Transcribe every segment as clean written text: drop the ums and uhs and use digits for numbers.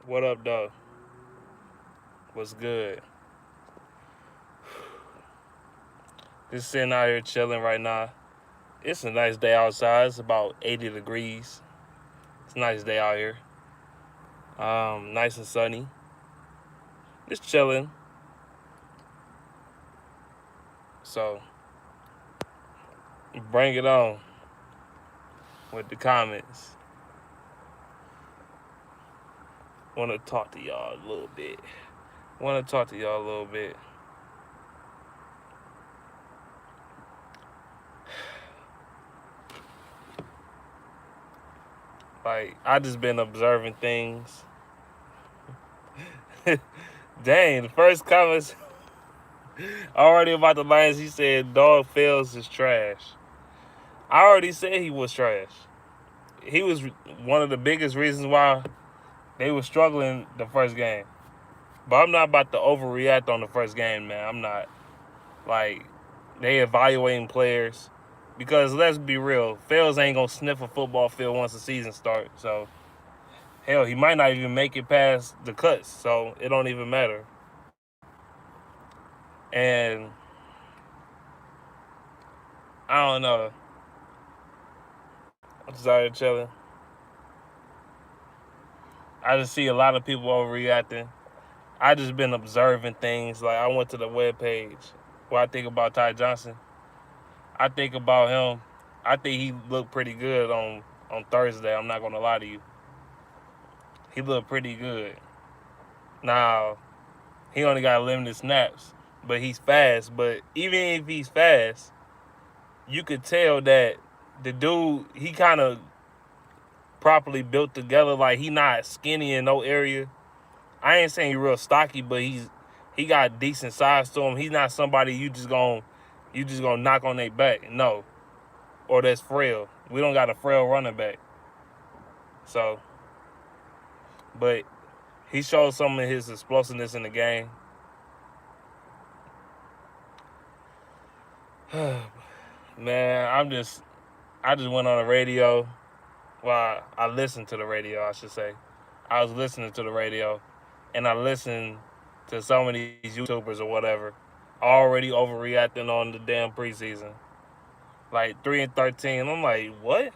What up, though? What's good? Just sitting out here chilling right now. It's a nice day outside. It's about 80 degrees. It's a nice day out here. Nice and sunny. Just chilling. So bring it on with the comments. Want to talk to y'all a little bit. Want to talk to y'all a little bit. Like I just been observing things. Dang, the first comments already about the Lions. He said Dog Fells is trash. I already said he was trash. He was one of the biggest reasons why they were struggling the first game. But I'm not about to overreact on the first game, man. I'm not. Like, they evaluating players. Because let's be real, Fells ain't going to sniff a football field once the season starts. So, hell, he might not even make it past the cuts. So, it don't even matter. And, I don't know. I'm just out here chilling. I just see a lot of people overreacting. I just been observing things. Like, I went to the webpage where I think about Ty Johnson. I think about him. I think he looked pretty good on Thursday. I'm not gonna lie to you. He looked pretty good. Now he only got limited snaps, but he's fast. But even if he's fast, you could tell that the dude he kind of properly built together. Like he not skinny in no area. I ain't saying he's real stocky, but he got decent size to him. He's not somebody you just gonna knock on their back. No, or that's frail. We don't got a frail running back. So, but he showed some of his explosiveness in the game. Man, I just went on the radio. Well, I listened to the radio, I should say. I was listening to the radio, and I listened to some of these YouTubers or whatever already overreacting on the damn preseason. Like 3-13. I'm like, what?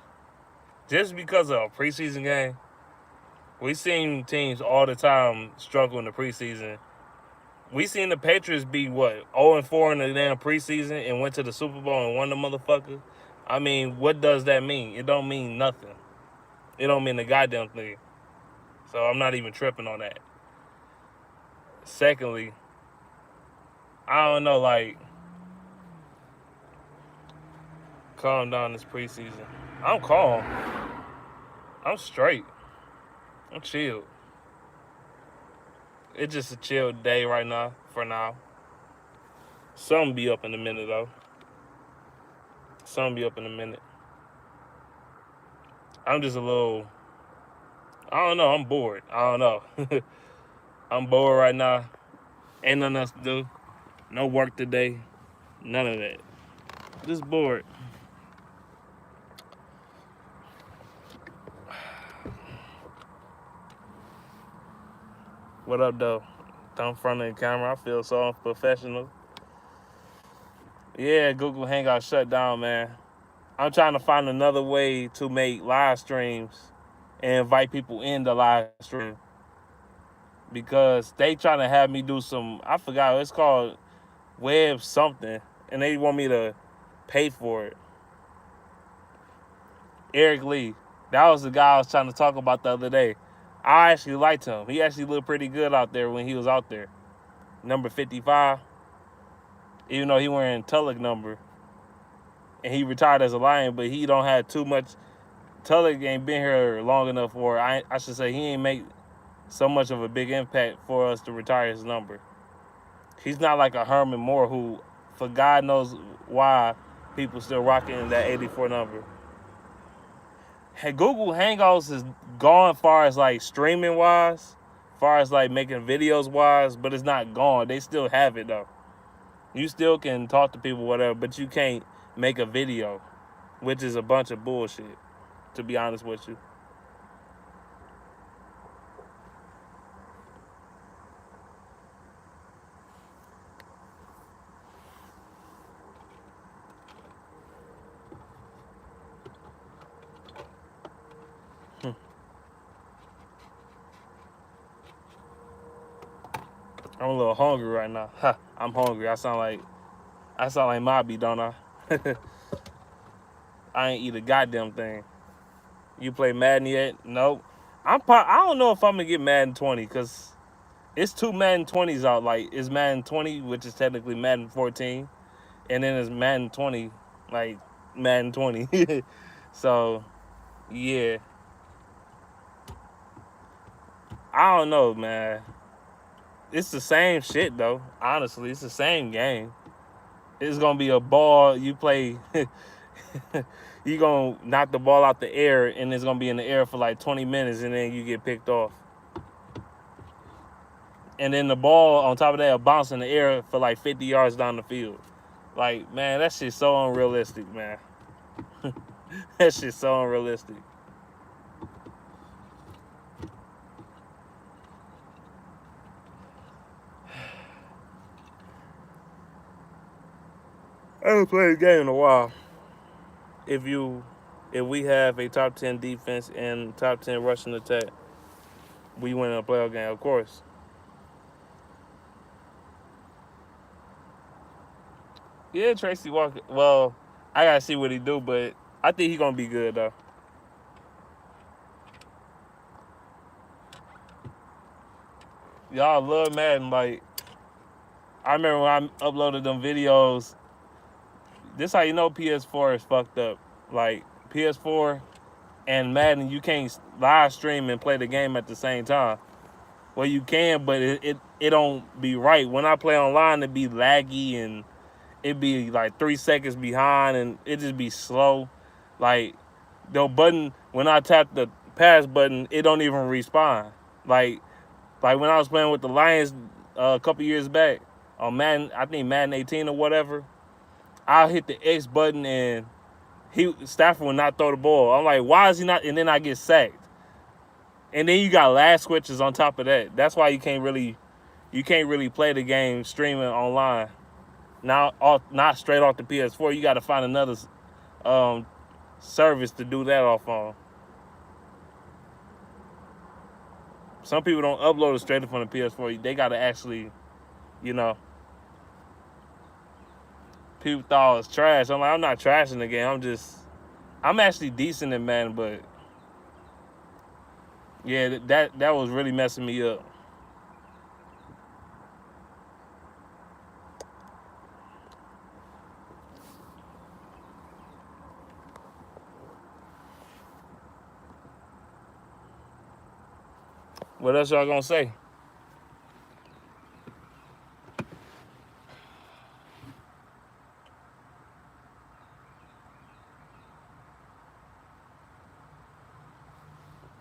Just because of a preseason game? We seen teams all the time struggle in the preseason. We seen the Patriots be what 0-4 in the damn preseason and went to the Super Bowl and won the motherfucker. I mean, what does that mean? It don't mean nothing. It don't mean the goddamn thing. So I'm not even tripping on that. Secondly, I don't know, like, calm down this preseason. I'm calm. I'm straight. I'm chilled. It's just a chill day right now, for now. Some be up in a minute though. Some be up in a minute. I'm just a little. I don't know. I'm bored. I don't know. I'm bored right now. Ain't nothing else to do. No work today. None of that. Just bored. What up, though? I'm in front of the camera. I feel so unprofessional. Yeah, Google Hangout shut down, man. I'm trying to find another way to make live streams and invite people in the live stream because they trying to have me do some. I forgot it's called web something, and they want me to pay for it. Eric Lee, that was the guy I was trying to talk about the other day. I actually liked him. He actually looked pretty good out there when he was out there. Number 55, even though he wearing Tulloch number, and he retired as a Lion, but he don't have too much. Tulloch ain't been here long enough for. I should say he ain't make so much of a big impact for us to retire his number. He's not like a Herman Moore who, for God knows why, people still rocking that 84 number. Hey, Google Hangouts is gone far as like streaming wise, far as like making videos wise, but it's not gone. They still have it though. You still can talk to people, whatever, but you can't make a video, which is a bunch of bullshit, to be honest with you. I'm a little hungry right now. Ha, I'm hungry. I sound like Mobby, don't I? I ain't eat a goddamn thing. You play Madden yet? Nope. I don't know if I'm gonna get Madden 20 because it's two Madden 20s out. Like it's Madden 20, which is technically Madden 14, and then it's Madden 20, like Madden 20. So yeah, I don't know, man. It's the same shit though. Honestly, it's the same game. It's gonna be a ball you play. You gonna knock the ball out the air, and it's gonna be in the air for like 20 minutes, and then you get picked off. And then the ball on top of that will bounce in the air for like 50 yards down the field. Like, man, that shit's so unrealistic, man. That shit's so unrealistic. I haven't played a game in a while. If we have a top 10 defense and top 10 rushing attack, we win a playoff game, of course. Yeah, Tracy Walker. Well, I gotta see what he do, but I think he's gonna be good though. Y'all love Madden. Like, I remember when I uploaded them videos. This how you know PS4 is fucked up. Like PS4 and Madden, you can't live stream and play the game at the same time. Well, you can, but it don't be right. When I play online, it be laggy and it be like 3 seconds behind, and it just be slow. Like the button when I tap the pass button, it don't even respond. Like when I was playing with the Lions a couple years back on Madden, I think Madden 18 or whatever. I'll hit the X button and Stafford will not throw the ball. I'm like, why is he not? And then I get sacked. And then you got lag switches on top of that. That's why you can't really play the game streaming online. Now, not straight off the PS4. You got to find another service to do that off on. Some people don't upload it straight from the PS4. They got to actually, you know. People thought it was trash. I'm like, I'm not trashing the game. I'm actually decent in Madden, but yeah, that was really messing me up. What else y'all gonna say?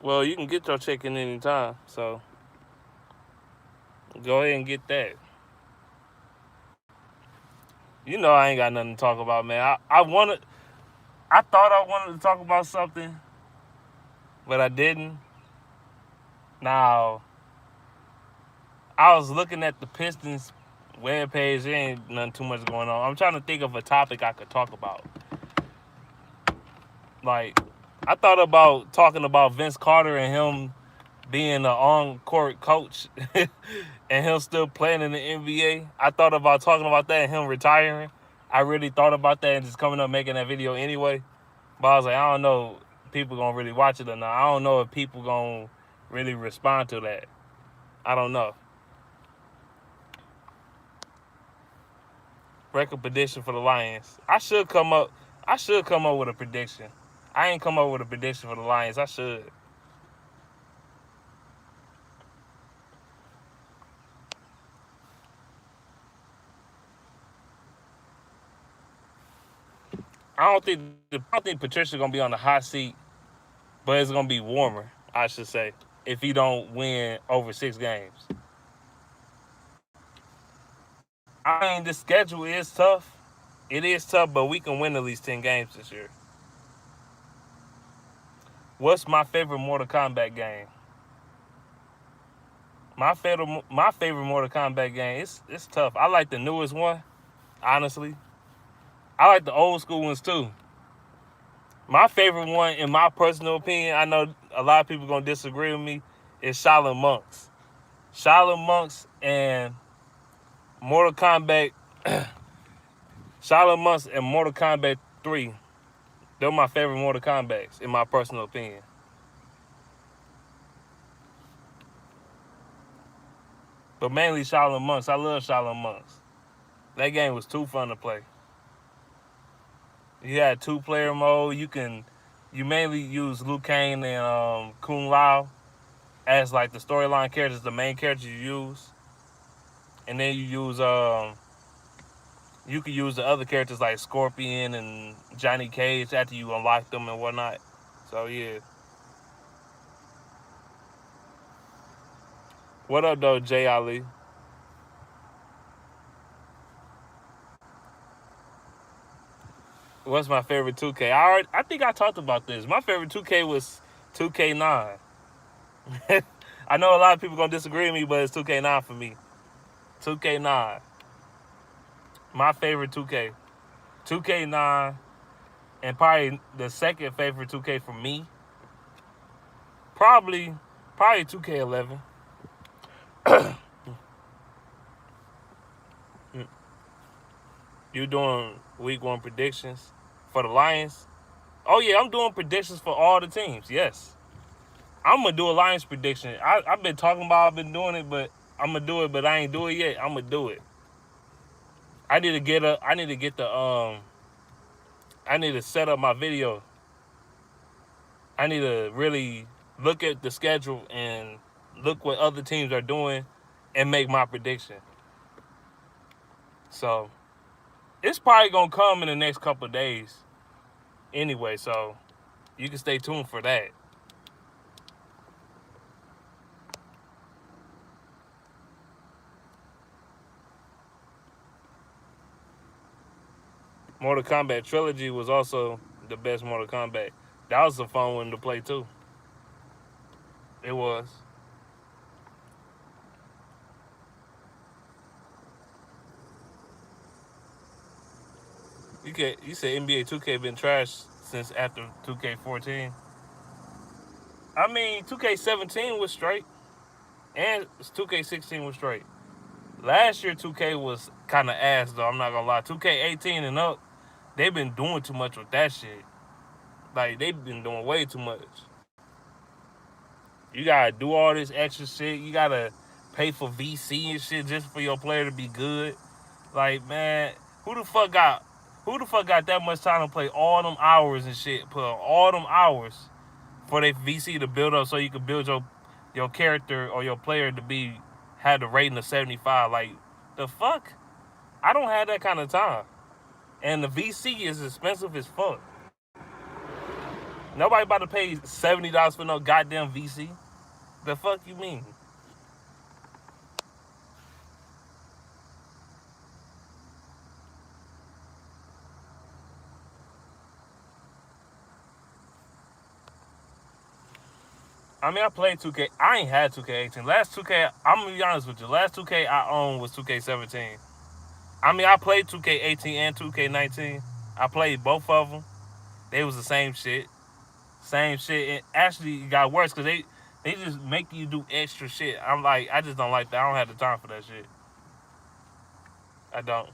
Well, you can get your check in any time, so go ahead and get that. You know I ain't got nothing to talk about, man. I thought I wanted to talk about something, but I didn't. Now, I was looking at the Pistons webpage. There ain't nothing too much going on. I'm trying to think of a topic I could talk about. Like, I thought about talking about Vince Carter and him being an on-court coach and him still playing in the NBA. I thought about talking about that and him retiring. I really thought about that and just coming up making that video anyway. But I was like, I don't know if people going to really watch it or not. I don't know if people going to really respond to that. I don't know. Record prediction for the Lions. I should come up with a prediction. I ain't come up with a prediction for the Lions. I should. I don't think Patricia's gonna be on the hot seat, but it's gonna be warmer, I should say, if he don't win over 6 games. I mean, the schedule is tough. It is tough, but we can win at least 10 games this year. What's my favorite Mortal Kombat game? My favorite Mortal Kombat game. It's tough. I like the newest one, honestly. I like the old school ones too. My favorite one, in my personal opinion, I know a lot of people gonna disagree with me, is Shaolin Monks. Shaolin Monks and Mortal Kombat, Shaolin Monks and Mortal Kombat 3. They're my favorite Mortal Kombats, in my personal opinion. But mainly Shaolin Monks. I love Shaolin Monks. That game was too fun to play. You had 2-player mode. You mainly use Liu Kang and Kung Lao as like the storyline characters, the main characters you use. And then you can use the other characters like Scorpion and Johnny Cage after you unlock them and whatnot. So yeah. What up though, Jay Ali? What's my favorite 2K? I think I talked about this. My favorite 2K was 2K9. I know a lot of people gonna disagree with me, but it's 2K9 for me. 2K9. My favorite 2K. 2K9, and probably the second favorite 2K for me. Probably 2K11. You doing week 1 predictions for the Lions? Oh yeah, I'm doing predictions for all the teams. Yes, I'm gonna do a Lions prediction. I've been talking about, I've been doing it, but I'm gonna do it, but I ain't do it yet. I'm gonna do it. I need to get I need to set up my video. I need to really look at the schedule and look what other teams are doing and make my prediction. So it's probably gonna come in the next couple of days anyway, so you can stay tuned for that. Mortal Kombat Trilogy was also the best Mortal Kombat. That was a fun one to play too. It was. You said NBA 2K been trash since after 2K14. I mean, 2K17 was straight, and 2K16 was straight. Last year 2K was kind of ass though. I'm not gonna lie. 2K18 and up, they've been doing too much with that shit. Like they've been doing way too much. You gotta do all this extra shit. You gotta pay for VC and shit just for your player to be good. Like man, who the fuck got that much time to play all them hours and shit? Put all them hours for their VC to build up so you can build your character or your player to be had the rating of 75. Like the fuck? I don't have that kind of time. And the VC is expensive as fuck. Nobody about to pay $70 for no goddamn VC. The fuck you mean? I mean, I played 2K. I ain't had 2K18. Last 2K, I'm gonna be honest with you. Last 2K I owned was 2K17. I mean, I played 2K18 and 2K19. I played both of them. They was the same shit. Same shit. And actually, it got worse because they just make you do extra shit. I'm like, I just don't like that. I don't have the time for that shit. I don't.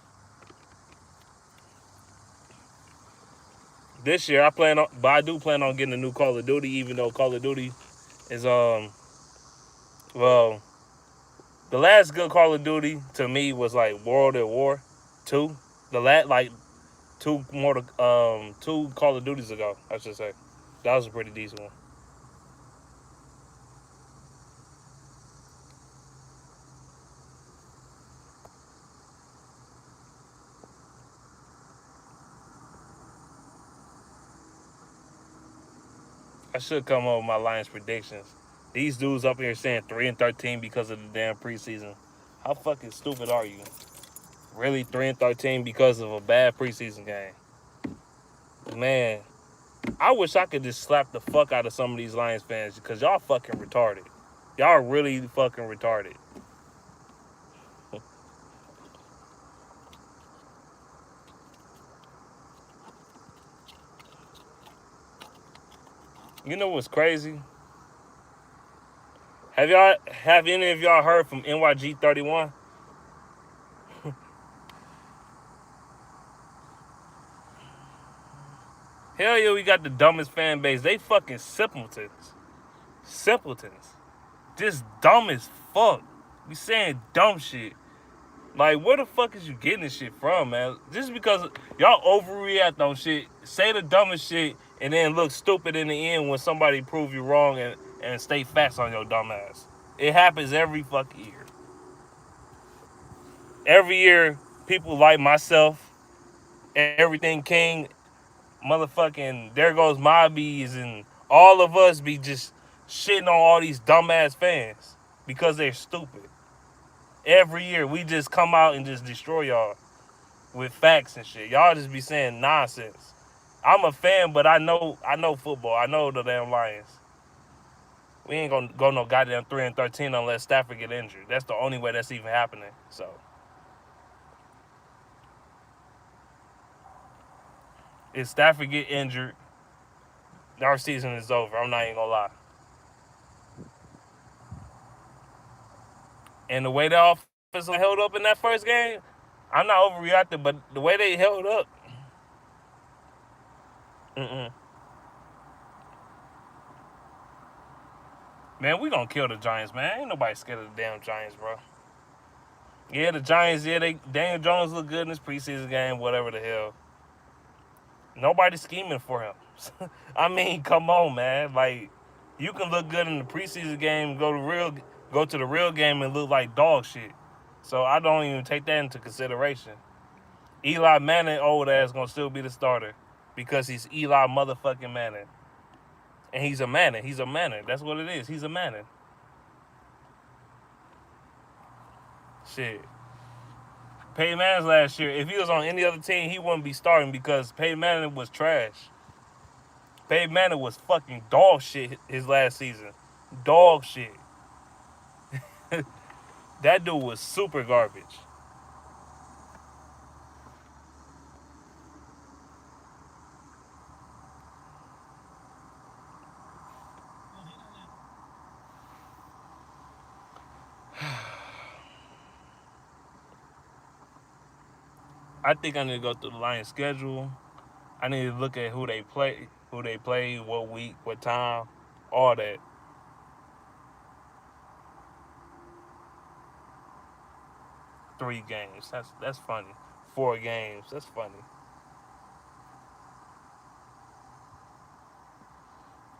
This year, but I do plan on getting a new Call of Duty, even though Call of Duty is well, the last good Call of Duty to me was like World at War 2. The last like two Call of Duties ago, I should say. That was a pretty decent one. I should come up with my Lions predictions. These dudes up here saying 3-13 because of the damn preseason. How fucking stupid are you? Really 3-13 because of a bad preseason game? Man, I wish I could just slap the fuck out of some of these Lions fans because y'all fucking retarded. Y'all really fucking retarded. You know what's crazy? Have any of y'all heard from NYG 31? Hell yeah, we got the dumbest fan base. They fucking simpletons. Simpletons. Just dumb as fuck. We saying dumb shit. Like, where the fuck is you getting this shit from, man? Just because y'all overreact on shit, say the dumbest shit, and then look stupid in the end when somebody prove you wrong and stay facts on your dumb ass. It happens every fucking year. Every year, people like myself, Everything King, motherfucking There Goes My Bees, and all of us be just shitting on all these dumbass fans because they're stupid. Every year, we just come out and just destroy y'all with facts and shit. Y'all just be saying nonsense. I'm a fan, but I know football. I know the damn Lions. We ain't gonna go no goddamn 3-13 unless Stafford get injured. That's the only way that's even happening. So if Stafford get injured, our season is over. I'm not even gonna lie. And the way the offense held up in that first game, I'm not overreacting, but the way they held up, mm-mm. Man, we gonna kill the Giants, man. Ain't nobody scared of the damn Giants, bro. Yeah, the Giants, Daniel Jones looked good in this preseason game, whatever the hell. Nobody's scheming for him. I mean, come on, man. Like, you can look good in the preseason game, go to the real game and look like dog shit. So I don't even take that into consideration. Eli Manning, old ass, gonna still be the starter because he's Eli motherfucking Manning, and he's a Manning. He's a Manning. That's what it is. He's a Manning. Shit. Peyton Manning last year, if he was on any other team, he wouldn't be starting because Peyton Manning was trash. Peyton Manning was fucking dog shit his last season. Dog shit. That dude was super garbage. I think I need to go through the Lions schedule. I need to look at who they play, what week, what time, all that. 3 games. That's funny. 4 games. That's funny.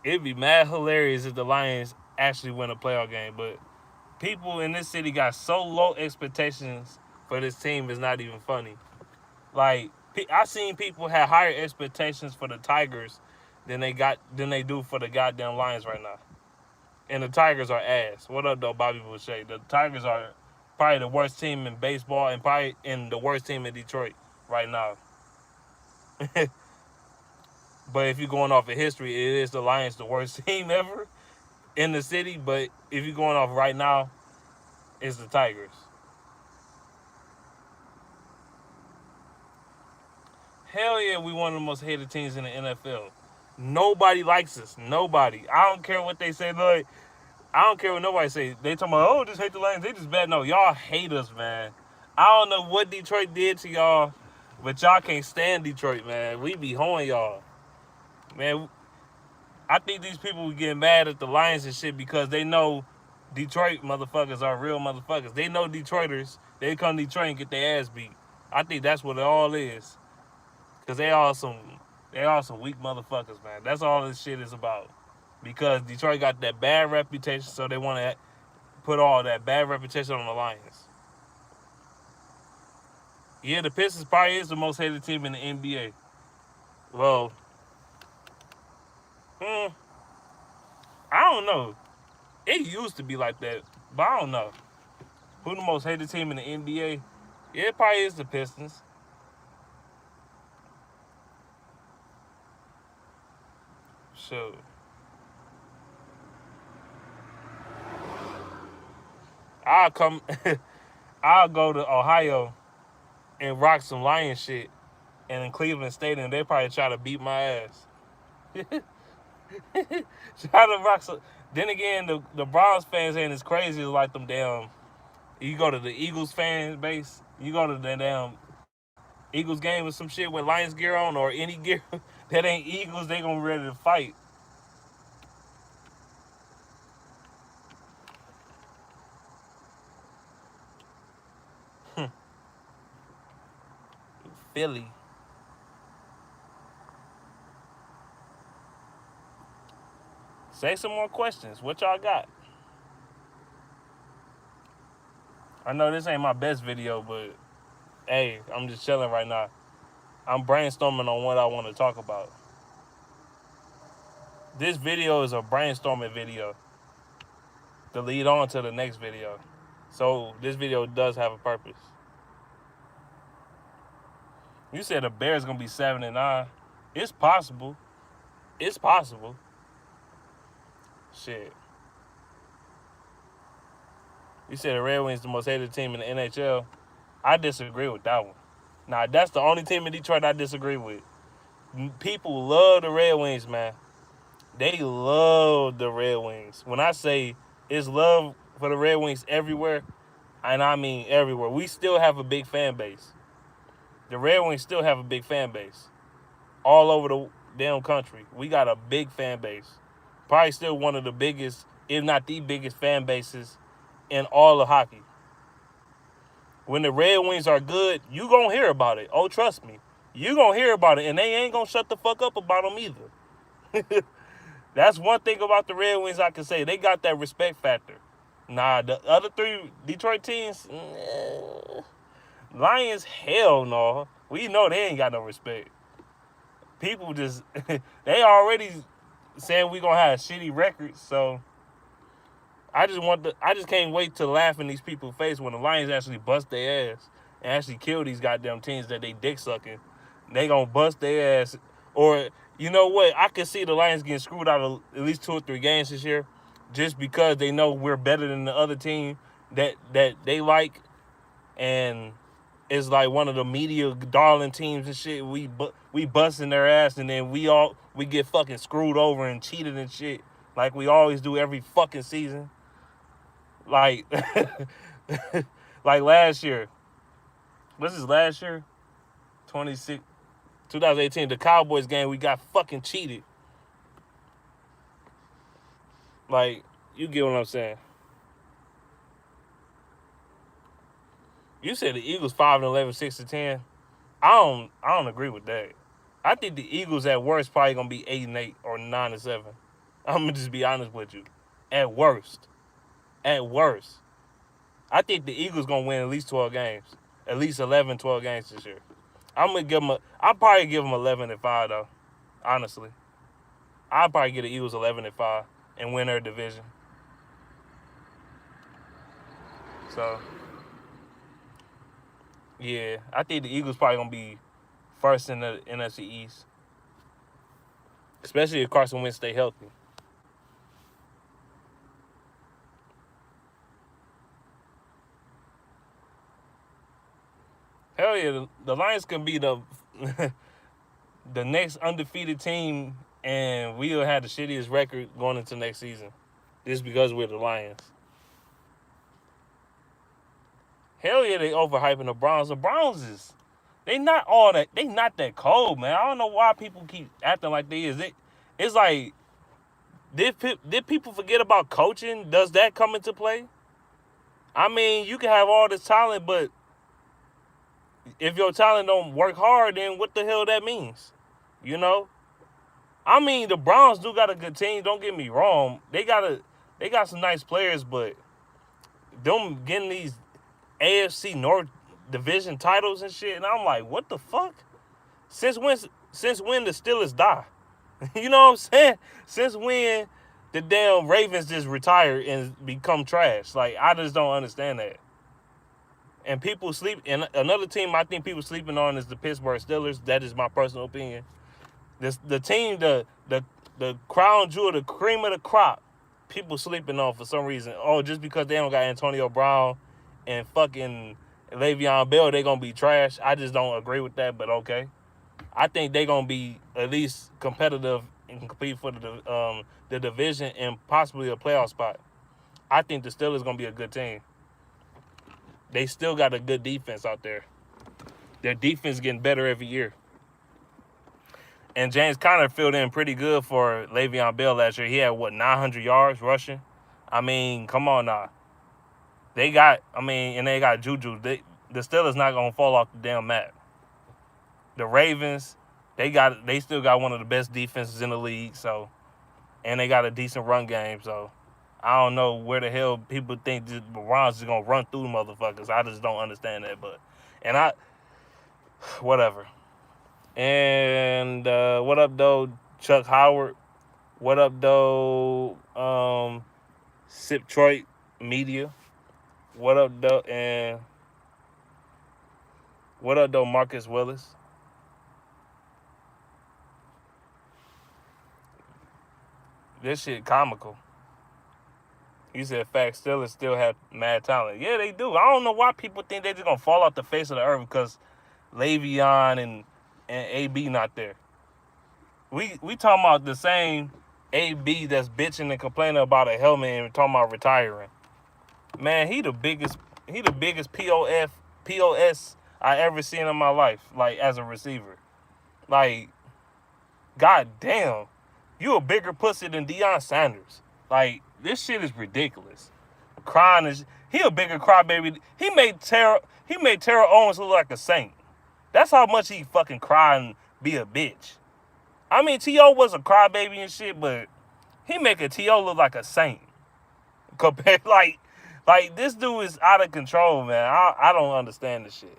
It'd be mad hilarious if the Lions actually win a playoff game, but people in this city got so low expectations for this team. It's not even funny. Like, I seen people have higher expectations for the Tigers than they do for the goddamn Lions right now. And the Tigers are ass. What up, though, Bobby Boucher? The Tigers are probably the worst team in baseball and probably in the worst team in Detroit right now. But if you're going off of history, it is the Lions the worst team ever in the city. But if you're going off right now, it's the Tigers. Hell yeah, we one of the most hated teams in the NFL. Nobody likes us. Nobody. I don't care what they say. Look, I don't care what nobody say. They talking about, oh, just hate the Lions. They just bad. No, y'all hate us, man. I don't know what Detroit did to y'all, but y'all can't stand Detroit, man. We be hoeing y'all. Man, I think these people would get mad at the Lions and shit because they know Detroit motherfuckers are real motherfuckers. They know Detroiters. They come to Detroit and get their ass beat. I think that's what it all is. Because they all some weak motherfuckers, man. That's all this shit is about. Because Detroit got that bad reputation, so they want to put all that bad reputation on the Lions. Yeah, the Pistons probably is the most hated team in the NBA. Well, I don't know. It used to be like that, but I don't know. Who the most hated team in the NBA? Yeah, it probably is the Pistons. So, I'll come. I'll go to Ohio and rock some Lion shit, and in Cleveland Stadium, they probably try to beat my ass. Try to rock some. Then again, the Browns fans ain't as crazy as like them damn. You go to the Eagles fan base. You go to the damn Eagles game with some shit with Lions gear on or any gear. That ain't Eagles. They gonna be ready to fight. Philly. Say some more questions. What y'all got? I know this ain't my best video, but hey, I'm just chilling right now. I'm brainstorming on what I want to talk about. This video is a brainstorming video to lead on to the next video. So this video does have a purpose. You said the Bears gonna be 7-9. It's possible. It's possible. Shit. You said the Red Wings the most hated team in the NHL. I disagree with that one. Now that's the only team in Detroit I disagree with. People love the Red Wings, man. They love the Red Wings. When I say it's love for the Red Wings everywhere, and I mean everywhere, we still have a big fan base. The Red Wings still have a big fan base. All over the damn country. We got a big fan base. Probably still one of the biggest, if not the biggest fan bases in all of hockey. When the Red Wings are good, you gonna hear about it. Oh, trust me. You gonna hear about it, and they ain't gonna shut the fuck up about them either. That's one thing about the Red Wings I can say. They got that respect factor. Nah, the other three Detroit teams, Lions, hell no. We know they ain't got no respect. People just, they already saying we gonna have shitty records, so I just can't wait to laugh in these people's face when the Lions actually bust their ass and actually kill these goddamn teams that they dick sucking. They gonna bust their ass. Or, you know what? I can see the Lions getting screwed out of at least 2 or 3 games this year just because they know we're better than the other team that they like. And it's like one of the media darling teams and shit. We busting their ass, and then we get fucking screwed over and cheated and shit like we always do every fucking season. Like, like last year. What's this last year? 2018, the Cowboys game, we got fucking cheated. Like, you get what I'm saying. You said the Eagles 5-11, 6-10. I don't agree with that. I think the Eagles at worst probably gonna be 8-8 or 9-7. I'm gonna just be honest with you. At worst. At worst. I think the Eagles gonna win at least 12 games. At least 11, 12 games this year. I'll probably give them 11-5 though. Honestly. I'll probably get the Eagles 11-5 and win their division. So, yeah, I think the Eagles probably gonna be first in the NFC East. Especially if Carson Wentz stay healthy. Hell yeah, the Lions can be the the next undefeated team, and we'll have the shittiest record going into next season. Just because we're the Lions. Hell yeah, they overhyping the Browns. The Browns they not that cold, man. I don't know why people keep acting like they is. It's like, did people forget about coaching? Does that come into play? I mean, you can have all this talent, but if your talent don't work hard, then what the hell that means? You know? I mean, the Browns do got a good team, don't get me wrong. They got some nice players, but them getting these AFC North division titles and shit, and I'm like, what the fuck? Since when the Steelers die? You know what I'm saying? Since when the damn Ravens just retire and become trash? Like, I just don't understand that. And people sleep. And another team I think people sleeping on is the Pittsburgh Steelers. That is my personal opinion. The team, the crown jewel, the cream of the crop, people sleeping on for some reason. Oh, just because they don't got Antonio Brown and fucking Le'Veon Bell, they gonna be trash. I just don't agree with that. But okay, I think they gonna be at least competitive and compete for the division and possibly a playoff spot. I think the Steelers gonna be a good team. They still got a good defense out there. Their defense getting better every year. And James Conner filled in pretty good for Le'Veon Bell last year. He had, 900 yards rushing? I mean, come on now. And they got Juju. The Steelers not going to fall off the damn map. The Ravens, they still got one of the best defenses in the league, so, and they got a decent run game, so I don't know where the hell people think the Browns is going to run through motherfuckers. I just don't understand that, whatever. And what up, though, Chuck Howard? What up, though, Siptroit Media? What up, though, Marcus Willis? This shit comical. You said facts, Steelers still have mad talent. Yeah, they do. I don't know why people think they're just going to fall off the face of the earth because Le'Veon and AB not there. We talking about the same AB that's bitching and complaining about a helmet and talking about retiring. Man, he the biggest POS I ever seen in my life, like, as a receiver. Like, god damn, you a bigger pussy than Deion Sanders. Like, this shit is ridiculous. He a bigger crybaby. He made Terrell Owens look like a saint. That's how much he fucking cry and be a bitch. I mean, T.O. was a crybaby and shit, but he make a T.O. look like a saint. Compared, like this dude is out of control, man. I don't understand this shit.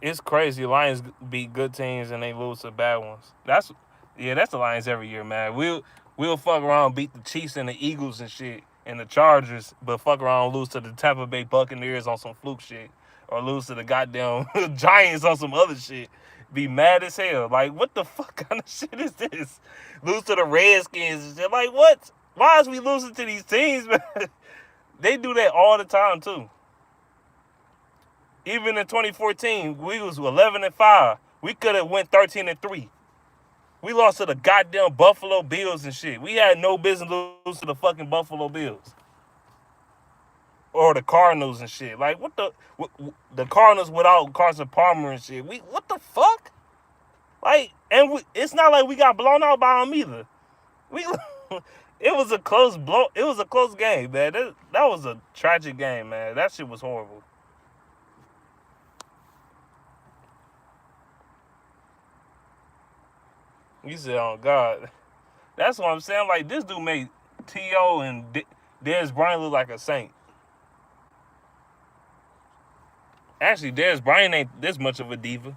It's crazy. Lions beat good teams and they lose to bad ones. That's the Lions every year, man. We'll fuck around, beat the Chiefs and the Eagles and shit and the Chargers, but fuck around, lose to the Tampa Bay Buccaneers on some fluke shit, or lose to the goddamn Giants on some other shit. Be mad as hell. Like, what the fuck kind of shit is this? Lose to the Redskins and shit. Like, what? Why is we losing to these teams, man? They do that all the time too. Even in 2014, we was 11-5. We could have went 13-3. We lost to the goddamn Buffalo Bills and shit. We had no business losing to the fucking Buffalo Bills. Or the Cardinals and shit. Like, the Cardinals without Carson Palmer and shit. What the fuck? Like, it's not like we got blown out by them either. It was a close game, man. That was a tragic game, man. That shit was horrible. You said, oh, God. That's what I'm saying. Like, this dude made T.O. and Dez Bryant look like a saint. Actually, Dez Bryant ain't this much of a diva.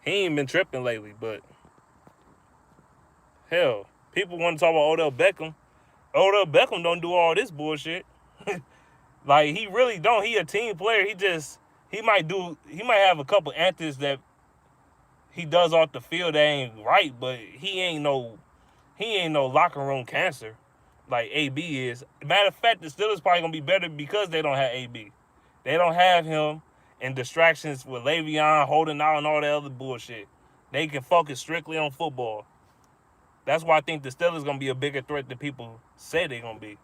He ain't been tripping lately, but hell, people want to talk about Odell Beckham. Odell Beckham don't do all this bullshit. Like, he really don't. He a team player. He might have a couple antics that he does off the field that ain't right, but he ain't no locker room cancer like AB is. Matter of fact, the Steelers probably gonna be better because they don't have AB. They don't have him and distractions with Le'Veon holding out and all that other bullshit. They can focus strictly on football. That's why I think the Steelers gonna be a bigger threat than people say they're gonna be.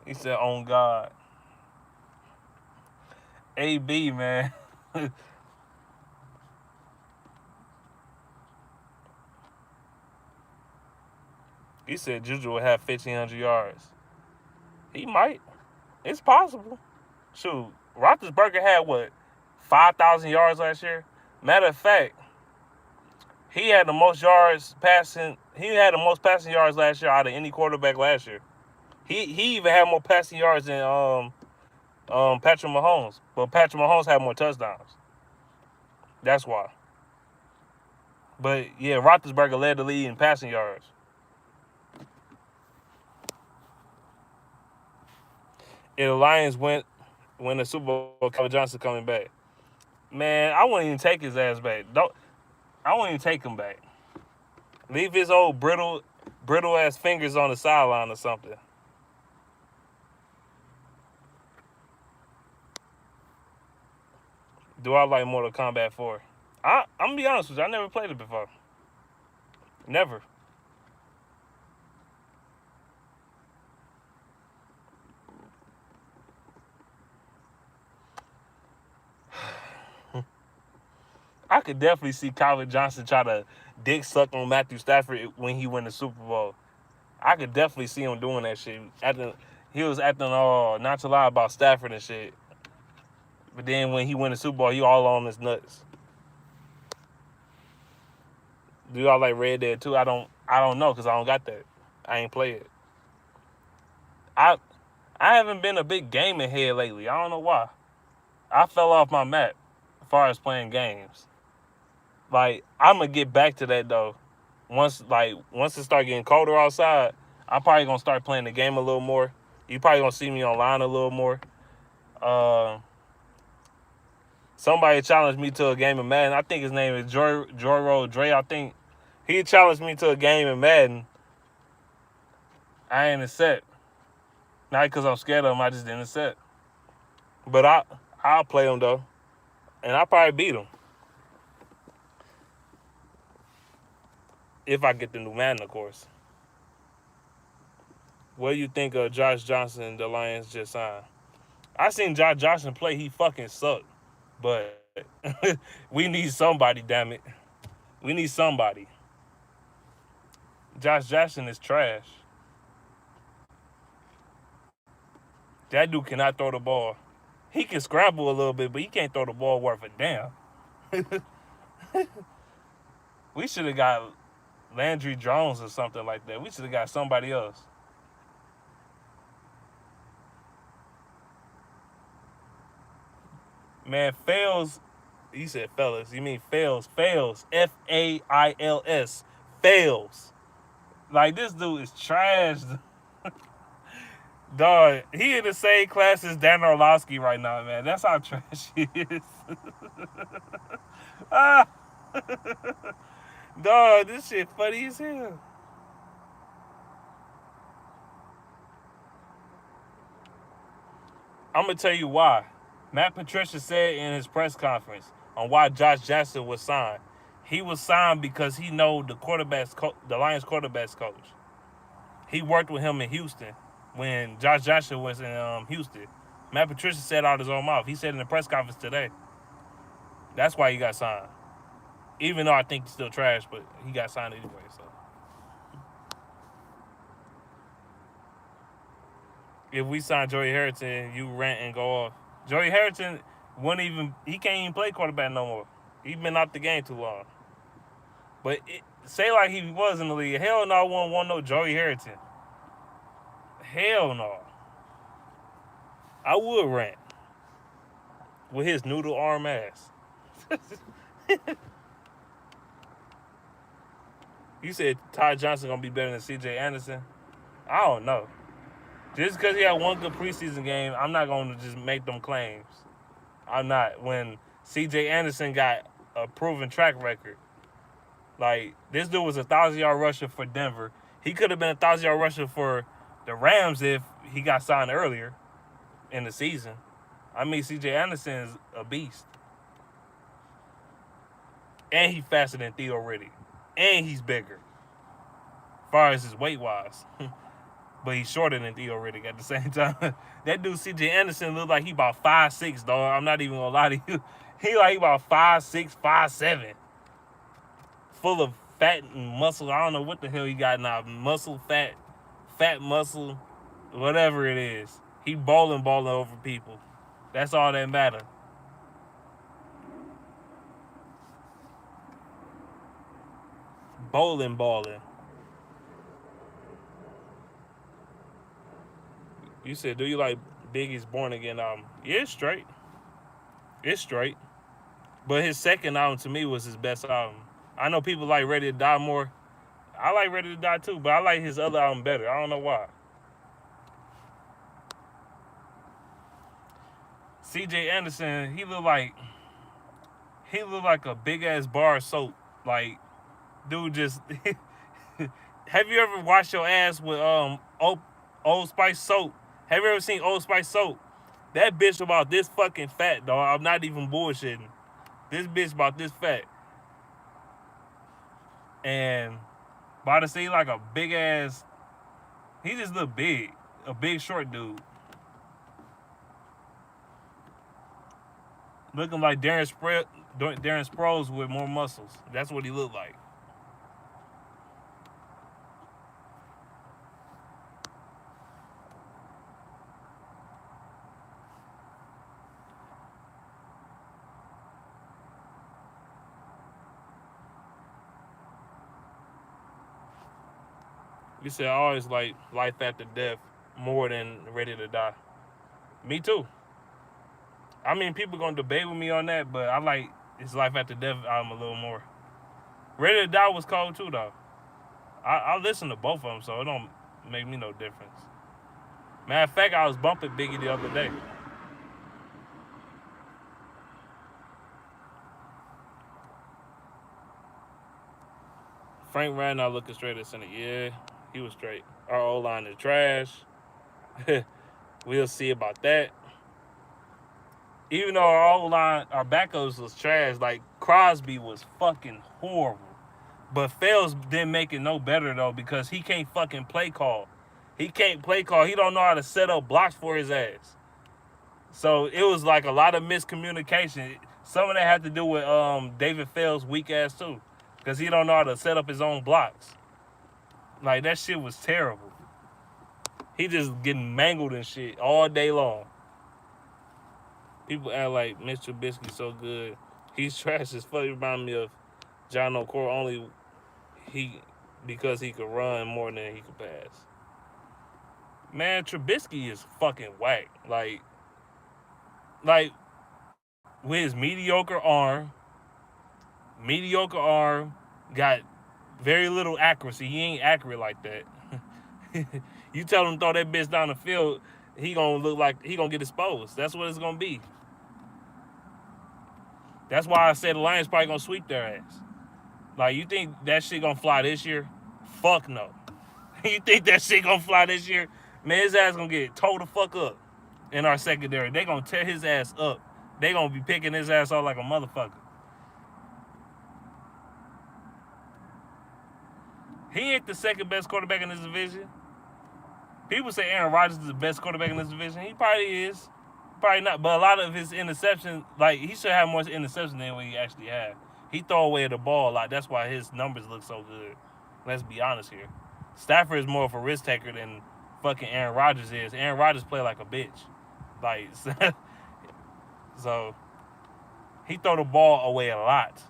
He said, on God. AB, man. He said Juju will have 1,500 yards. He might. It's possible. Shoot, Roethlisberger had, 5,000 yards last year? Matter of fact, he had the most passing yards last year out of any quarterback last year. He even had more passing yards than Patrick Mahomes. But Patrick Mahomes had more touchdowns. That's why. But, yeah, Roethlisberger led the league in passing yards. If the Lions win the Super Bowl, Calvin Johnson coming back. Man, I wouldn't even take his ass back. I wouldn't even take him back. Leave his old brittle ass fingers on the sideline or something. Do I like Mortal Kombat 4? I'm gonna be honest with you. I never played it before. Never. I could definitely see Calvin Johnson try to dick suck on Matthew Stafford when he win the Super Bowl. I could definitely see him doing that shit. He was acting all not to lie about Stafford and shit. But then when he win the Super Bowl, he all on his nuts. Do y'all like Red Dead 2? I don't know because I don't got that. I ain't play it. I haven't been a big gaming head lately. I don't know why. I fell off my map as far as playing games. Like, I'm gonna get back to that though. Once it start getting colder outside, I'm probably gonna start playing the game a little more. You probably gonna see me online a little more. Somebody challenged me to a game of Madden. I think his name is Joro Dre. I think he challenged me to a game of Madden. I ain't accept. Not because I'm scared of him. I just didn't accept. But I'll play him though, and I'll probably beat him if I get the new Madden, of course. What do you think of Josh Johnson, the Lions just signed? I seen Josh Johnson play. He fucking sucked. But we need somebody, damn it. We need somebody. Josh Jackson is trash. That dude cannot throw the ball. He can scramble a little bit, but he can't throw the ball worth a damn. We should have got Landry Jones or something like that. We should have got somebody else. Man, fails. You said fellas. You mean fails. Fails. Fails. Fails. Like, this dude is trash. Dog, he in the same class as Dan Orlovsky right now, man. That's how trash he is. Ah. Dog, this shit funny as hell. I'm going to tell you why. Matt Patricia said in his press conference on why Josh Jackson was signed. He was signed because he know the Lions quarterbacks coach. He worked with him in Houston when Josh Jackson was in Houston. Matt Patricia said out his own mouth. He said in the press conference today. That's why he got signed. Even though I think he's still trash, but he got signed anyway. So if we sign Joey Harrington, you rant and go off. Joey Harrington he can't even play quarterback no more. He's been out the game too long. But say like he was in the league, hell no, I wouldn't want no Joey Harrington. Hell no. I would rant with his noodle arm ass. You said Ty Johnson gonna be better than C.J. Anderson? I don't know. Just because he had one good preseason game, I'm not gonna just make them claims. I'm not. When C.J. Anderson got a proven track record, like this dude was a 1,000-yard rusher for Denver. He could have been a 1,000-yard rusher for the Rams if he got signed earlier in the season. I mean, C.J. Anderson is a beast. And he's faster than Theo Riddick. And he's bigger. As far as his weight-wise. But he's shorter than Theo Riddick at the same time. That dude, C.J. Anderson, look like he about 5'6", dog. I'm not even going to lie to you. He like about 5'6", 5'7". Full of fat and muscle. I don't know what the hell he got now. Muscle, fat muscle, whatever it is. He balling over people. That's all that matter. Balling. You said, do you like Biggie's Born Again album? Yeah, it's straight. It's straight. But his second album to me was his best album. I know people like Ready to Die more. I like Ready to Die too, but I like his other album better. I don't know why. C.J. Anderson, he look like a big ass bar of soap. Like, dude, just have you ever washed your ass with Old Spice soap? Have you ever seen Old Spice soap? That bitch about this fucking fat, dog. I'm not even bullshitting. This bitch about this fat. And Bada say like a big ass. He just look big. A big short dude. Looking like Darren Sproles with more muscles. That's what he looked like. You said I always like life after death more than Ready to Die. Me too. I mean, people gonna debate with me on that, but I like It's Life After Death album a little more. Ready to Die was cold too, though. I listen to both of them, so it don't make me no difference. Matter of fact, I was bumping Biggie the other day. Frank Ragnow looking straight at center. Yeah, he was straight. Our O-line is trash. We'll see about that. Even though our O-line, our backups was trash, like Crosby was fucking horrible. But Fells didn't make it no better, though, because he can't fucking play call. He can't play call. He don't know how to set up blocks for his ass. So it was like a lot of miscommunication. Some of that had to do with David Fells' weak ass, too. Because he don't know how to set up his own blocks. Like, that shit was terrible. He just getting mangled and shit all day long. People act like Mr. Trubisky's so good. He's trash as fuck. He remind me of John O'Cora, only because he could run more than he could pass. Man, Trubisky is fucking whack. Like with his mediocre arm, got very little accuracy. He ain't accurate like that. You tell him throw that bitch down the field, he gonna look like he gonna get exposed. That's what it's gonna be. That's why I said the Lions probably gonna sweep their ass. Like, you think that shit gonna fly this year? Fuck no. You think that shit gonna fly this year? Man, his ass gonna get towed the fuck up in our secondary. They gonna tear his ass up. They gonna be picking his ass off like a motherfucker. He ain't the second best quarterback in this division. People say Aaron Rodgers is the best quarterback in this division. He probably is. Probably not. But a lot of his interceptions, like, he should have more interceptions than what he actually had. He throw away the ball a lot. That's why his numbers look so good. Let's be honest here. Stafford is more of a risk taker than fucking Aaron Rodgers is. Aaron Rodgers play like a bitch. Like, so he throw the ball away a lot.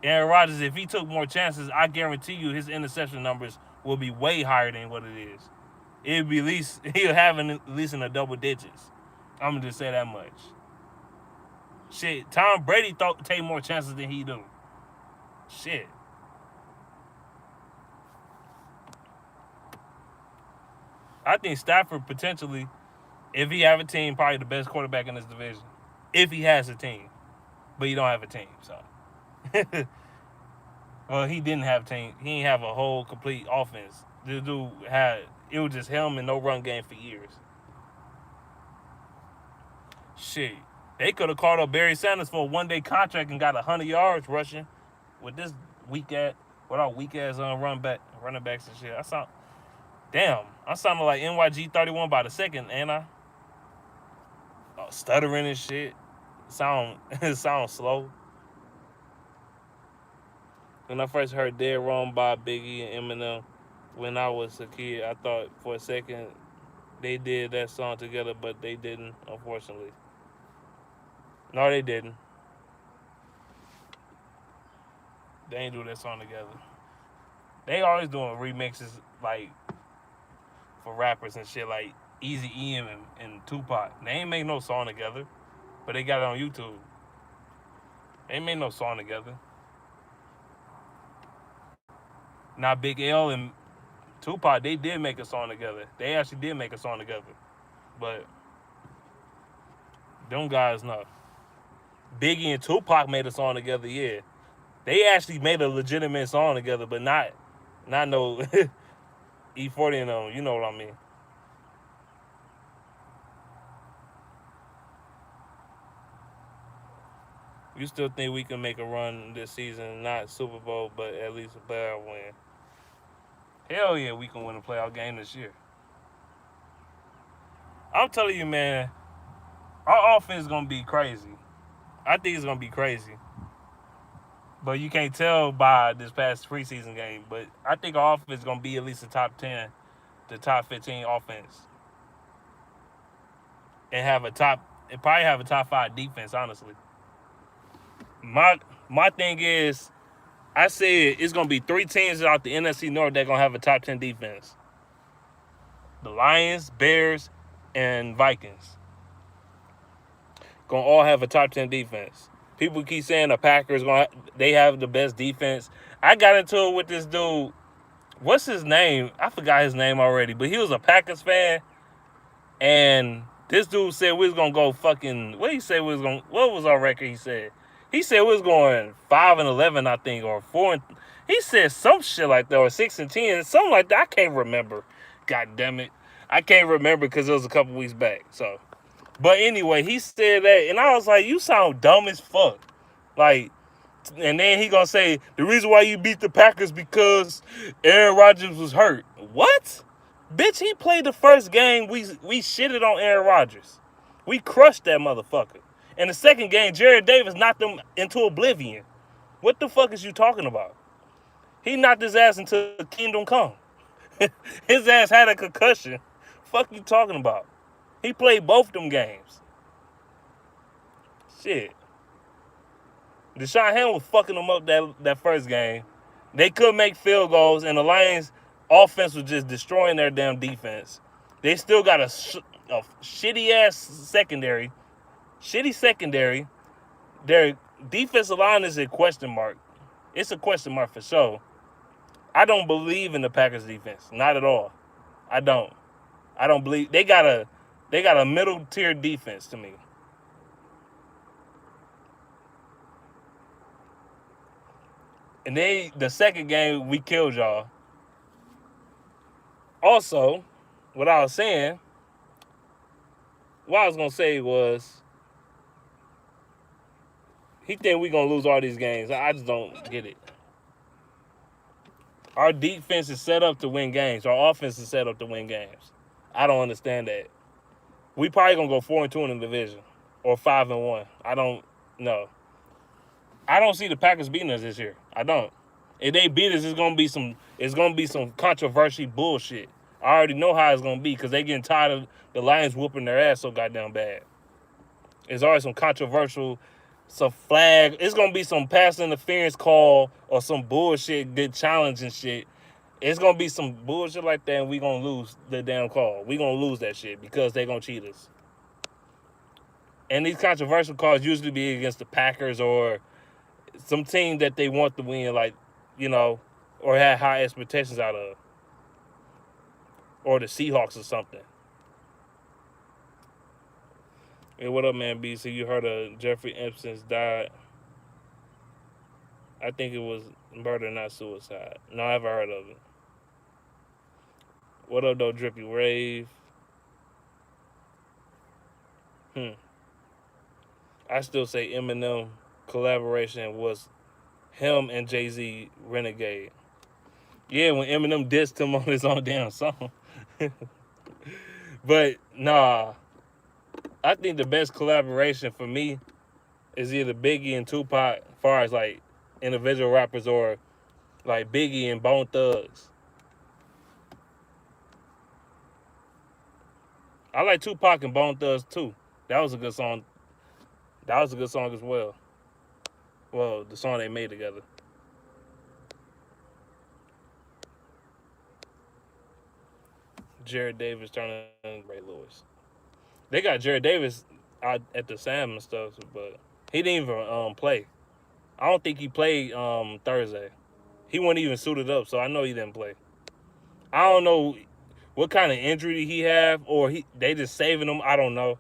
Aaron Rodgers, if he took more chances, I guarantee you his interception numbers will be way higher than what it is. It'll be he'll have at least in the double digits. I'm gonna just say that much. Shit, Tom Brady take more chances than he do. Shit. I think Stafford potentially, if he have a team, probably the best quarterback in this division. If he has a team. But he don't have a team, so. Well, he didn't have a team. He didn't have a whole complete offense. This dude it was just him and no run game for years. Shit. They could have called up Barry Sanders for a one-day contract and got 100 yards rushing with this weak ass running backs and shit. I sounded like NYG 31 by the second, ain't I? Stuttering and shit. It sounds slow. When I first heard Dead Wrong by Biggie and Eminem when I was a kid, I thought for a second they did that song together, but they didn't, unfortunately. No, they didn't. They ain't do that song together. They always doing remixes, like, for rappers and shit, like Eazy-E and Tupac. They ain't make no song together, but they got it on YouTube. They ain't made no song together. Now, Big L and Tupac, they did make a song together. They actually did make a song together. But them guys, no. Biggie and Tupac made a song together, yeah. They actually made a legitimate song together, but not no E40 and them. You know what I mean. You still think we can make a run this season, not Super Bowl, but at least a playoff win? Hell yeah, we can win a playoff game this year. I'm telling you, man, our offense is gonna be crazy. I think it's gonna be crazy. But you can't tell by this past preseason game. But I think our offense is gonna be at least the top 10, the top 15 offense, and probably have a top 5 defense. Honestly, my my thing is, I said it's gonna be 3 teams out the NFC North that gonna have a top 10 defense: the Lions, Bears, and Vikings. Gonna all have a top 10 defense. People keep saying the Packers they have the best defense. I got into it with this dude. What's his name? I forgot his name already, but he was a Packers fan, and this dude said we was gonna go fucking. What he said we was gonna? What was our record? He said we was going 5-11, I think, or 4. He said some shit like that, or 6-10, something like that. I can't remember. God damn it, I can't remember because it was a couple weeks back. So, but anyway, he said that, and I was like, you sound dumb as fuck. Like, and then he gonna say the reason why you beat the Packers because Aaron Rodgers was hurt. What? Bitch, he played the first game. We shitted on Aaron Rodgers. We crushed that motherfucker. In the second game, Jared Davis knocked him into oblivion. What the fuck is you talking about? He knocked his ass into Kingdom Come. His ass had a concussion. Fuck you talking about? He played both them games. Shit. Deshaun Hamlin was fucking them up that first game. They couldn't make field goals, and the Lions' offense was just destroying their damn defense. They still got a shitty-ass secondary. Shitty secondary. Their defensive line is a question mark. It's a question mark for sure. I don't believe in the Packers defense. Not at all. I don't believe they got a middle tier defense to me. And then the second game we killed y'all. Also, what I was gonna say was he think we gonna lose all these games. I just don't get it. Our defense is set up to win games. Our offense is set up to win games. I don't understand that. We probably gonna go 4-2 in the division, or 5-1. I don't know. I don't see the Packers beating us this year. I don't. If they beat us, it's gonna be some controversial bullshit. I already know how it's gonna be because they getting tired of the Lions whooping their ass so goddamn bad. It's always some controversial, some flag. It's gonna be some pass interference call or some bullshit good challenge and shit. It's gonna be some bullshit like that, and we gonna lose the damn call. We gonna lose that shit because they gonna cheat us. And these controversial calls usually be against the Packers or some team that they want to win, like, or had high expectations out of, or the Seahawks or something. Hey, what up, man, BC? You heard of Jeffrey Epstein's died? I think it was murder, not suicide. No, I haven't heard of it. What up, though, Drippy Rave? I still say Eminem collaboration was him and Jay-Z Renegade. Yeah, when Eminem dissed him on his own damn song. But, nah. I think the best collaboration for me is either Biggie and Tupac, as far as, like, individual rappers, or, like, Biggie and Bone Thugs. I like Tupac and Bone Thugs, too. That was a good song. That was a good song as well. Well, the song they made together. Jared Davis turning Ray Lewis. They got Jared Davis out at the Sam and stuff, but he didn't even play. I don't think he played Thursday. He wasn't even suited up, so I know he didn't play. I don't know what kind of injury he have, or they just saving him. I don't know.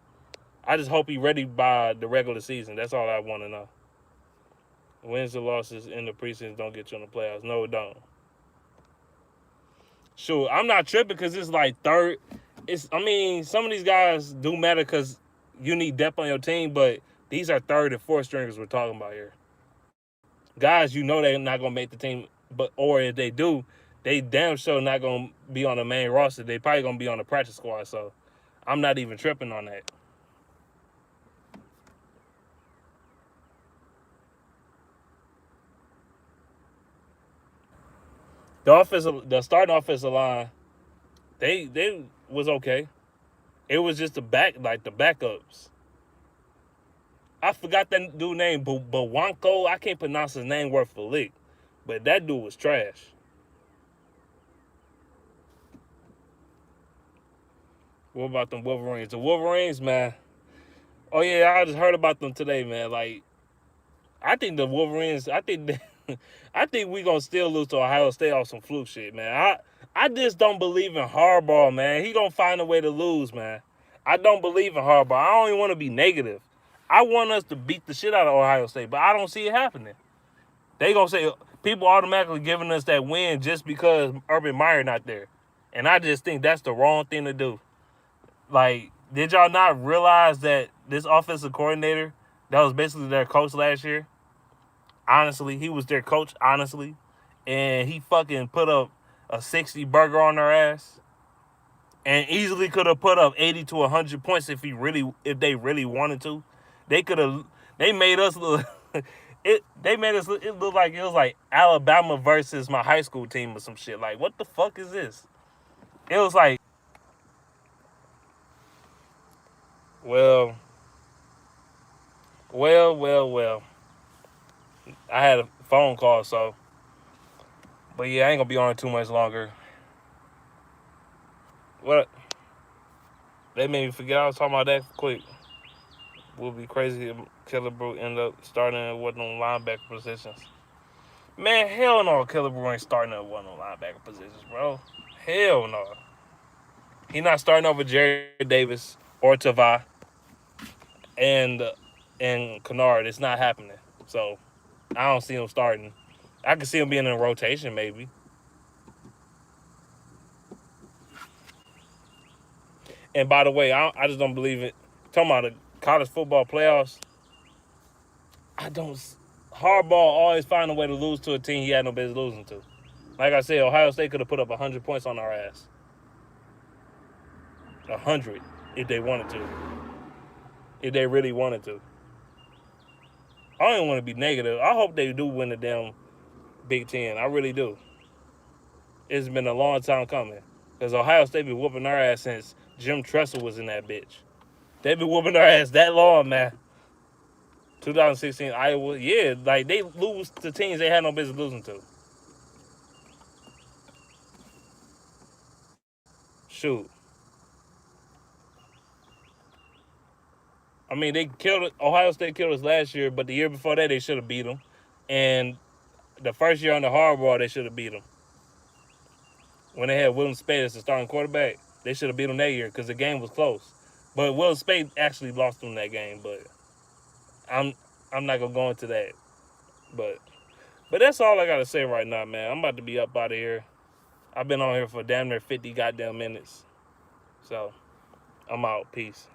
I just hope he's ready by the regular season. That's all I want to know. Wins and losses in the preseason don't get you in the playoffs. No, it don't. Sure, I'm not tripping because it's like third. Some of these guys do matter because you need depth on your team, but These are third and fourth stringers we're talking about here. Guys, you know they're not gonna make the team, or if they do, they damn sure not gonna be on the main roster. They probably gonna be on the practice squad. So I'm not even tripping on that. The starting offensive line, they was okay. It was just the backups. I forgot that dude name, Bawanko. I can't pronounce his name worth a lick, but that dude was trash. What about them Wolverines? The Wolverines, man. Oh yeah, I just heard about them today, man. Like, I think the Wolverines. I think we gonna still lose to Ohio State off some fluke shit, man. I just don't believe in Harbaugh, man. He gonna find a way to lose, man. I don't believe in Harbaugh. I don't even want to be negative. I want us to beat the shit out of Ohio State, but I don't see it happening. They gonna say people automatically giving us that win just because Urban Meyer not there, and I just think that's the wrong thing to do. Like, did y'all not realize that this offensive coordinator that was basically their coach last year? Honestly, he was their coach. Honestly, and he fucking put up a 60 burger on their ass, and easily could have put up 80 to 100 points if they really wanted to. They could have. They made us look. They made us. It looked like it was like Alabama versus my high school team or some shit. Like, what the fuck is this? It was like, well. I had a phone call, so. But yeah, I ain't gonna be on it too much longer. What? They made me forget I was talking about that quick. Would be crazy if Killebrew end up starting at one of them linebacker positions. Man, hell no, Killebrew ain't starting at one of them linebacker positions, bro. Hell no. He not starting over Jerry Davis or Tavai and Kennard. It's not happening. So I don't see him starting. I can see him being in a rotation maybe. And by the way, I just don't believe it. Talking about the college football playoffs, I don't. Harbaugh always find a way to lose to a team he had no business losing to. Like I said, Ohio State could have put up 100 points on our ass. 100 if they wanted to. If they really wanted to. I don't even want to be negative. I hope they do win the damn Big Ten. I really do. It's been a long time coming. Because Ohio State been whooping our ass since Jim Tressel was in that bitch. They been whooping our ass that long, man. 2016 Iowa, yeah, like they lose to teams they had no business losing to. Shoot. I mean, Ohio State killed us last year, but the year before that they should have beat them. And the first year under Harbaugh, they should have beat them. When they had William Spade as the starting quarterback, they should have beat them that year because the game was close. But William Spade actually lost them that game. But I'm not gonna go into that. But that's all I gotta say right now, man. I'm about to be up out of here. I've been on here for damn near 50 goddamn minutes. So I'm out. Peace.